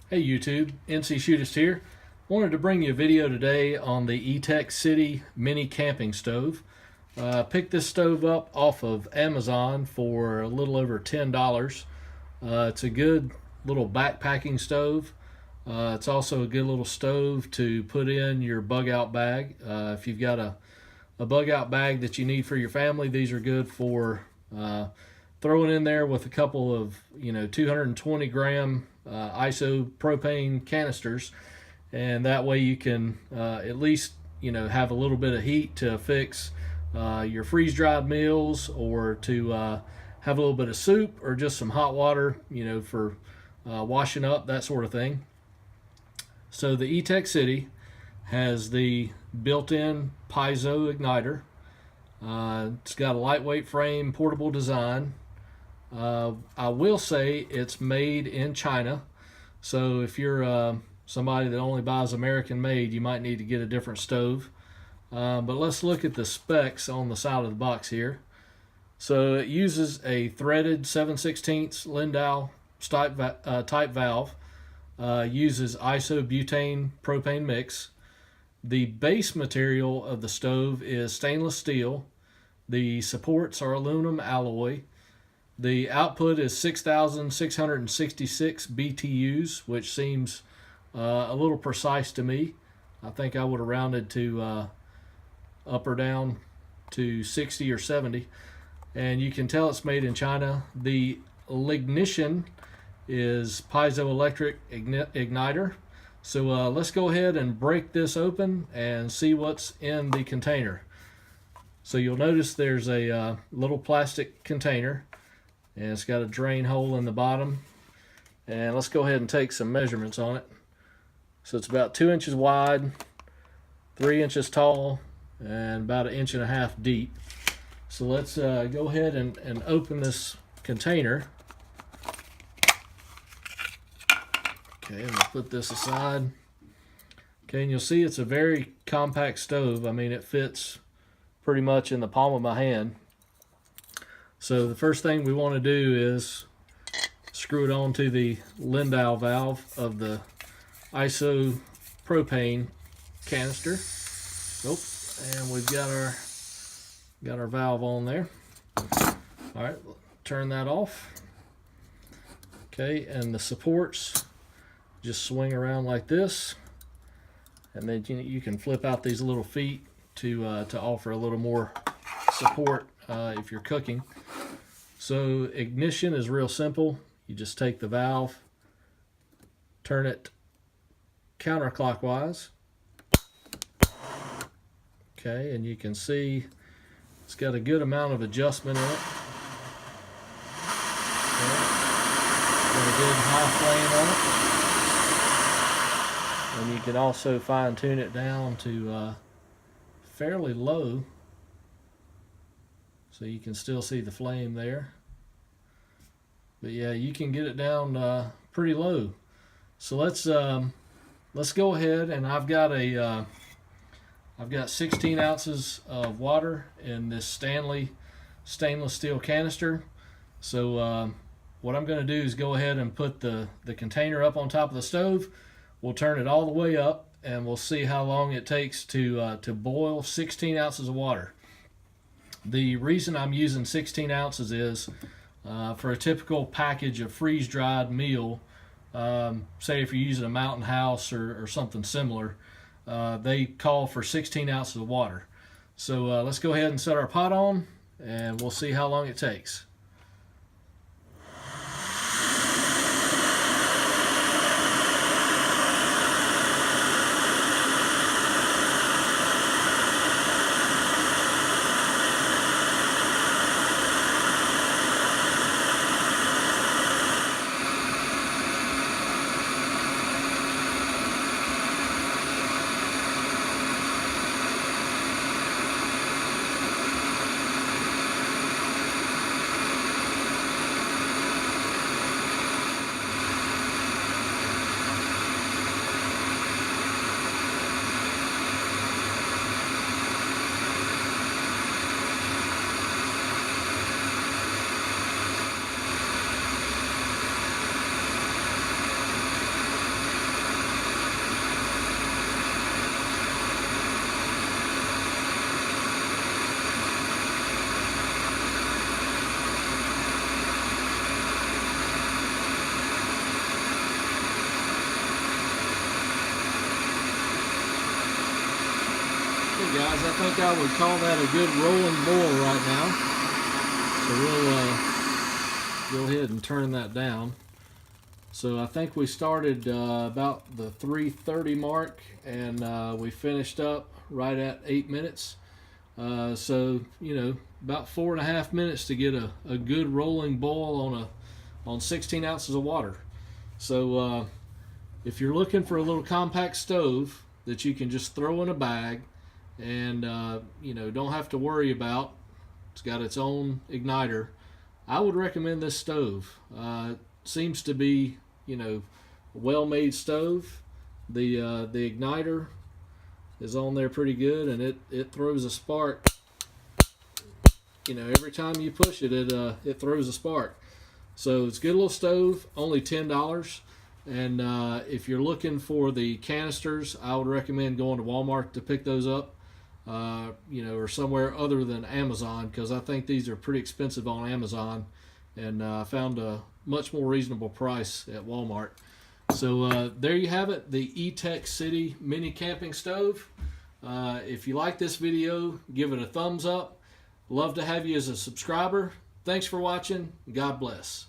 Hey YouTube, NC Shootist here. Wanted to bring you a video today on the Etekcity Mini Camping Stove. Picked this stove up off of Amazon for a little over $10. It's a good little backpacking stove. It's also a good little stove to put in your Bugout bag. If you've got a Bugout bag that you need for your family, these are good for throwing in there with a couple of 220 gram isopropane canisters, and that way you can at least have a little bit of heat to fix your freeze-dried meals, or to have a little bit of soup, or just some hot water for washing up, that sort of thing. So the Etekcity has the built-in piezo igniter. It's got a lightweight frame, portable design. I will say it's made in China, so if you're somebody that only buys American made, you might need to get a different stove. But let's look at the specs on the side of the box here. So it uses a threaded 7/16 Lindau type valve, uses isobutane propane mix. The base material of the stove is stainless steel. The supports are aluminum alloy. The output is 6,666 BTUs, which seems a little precise to me. I think I would have rounded to up or down to 60 or 70. And you can tell it's made in China. The ignition is piezoelectric igniter. So let's go ahead and break this open and see what's in the container. So you'll notice there's a little plastic container, and it's got a drain hole in the bottom. And let's go ahead and take some measurements on it. So it's about 2 inches wide, 3 inches tall, and about 1.5 inches deep. So let's go ahead and open this container. Okay, I'm gonna put this aside. Okay, and you'll see it's a very compact stove. I mean, it fits pretty much in the palm of my hand. So the first thing we want to do is screw it onto the Lindau valve of the isopropane canister. Oh, and we've got our valve on there. All right, turn that off. Okay, and the supports just swing around like this, and then you can flip out these little feet to offer a little more support if you're cooking. So ignition is real simple. You just take the valve, turn it counterclockwise. Okay, and you can see it's got a good amount of adjustment in it. Okay. Got a good high flame on it. And you can also fine tune it down to fairly low, so you can still see the flame there. But yeah, you can get it down pretty low. So let's go ahead, and I've got 16 ounces of water in this stainless steel canister. So what I'm going to do is go ahead and put the container up on top of the stove. We'll turn it all the way up, and we'll see how long it takes to boil 16 ounces of water. The reason I'm using 16 ounces is for a typical package of freeze-dried meal, say if you're using a Mountain House or something similar, they call for 16 ounces of water. So let's go ahead and set our pot on, and we'll see how long it takes. guys, I think I would call that a good rolling boil right now. So we'll go ahead and turn that down. So I think we started about the 3:30 mark, and we finished up right at 8 minutes. So about 4.5 minutes to get a good rolling boil on 16 ounces of water. So if you're looking for a little compact stove that you can just throw in a bag and don't have to worry about, it's got its own igniter, I would recommend this stove. Seems to be a well-made stove. The igniter is on there pretty good, and it throws a spark. Every time you push it, it throws a spark. So it's a good little stove, only $10. And if you're looking for the canisters, I would recommend going to Walmart to pick those up, or somewhere other than Amazon, because I think these are pretty expensive on Amazon, and I found a much more reasonable price at Walmart. So there you have it, the Etekcity Mini Camping Stove. If you like this video, give it a thumbs up. Love to have you as a subscriber. Thanks for watching. God bless.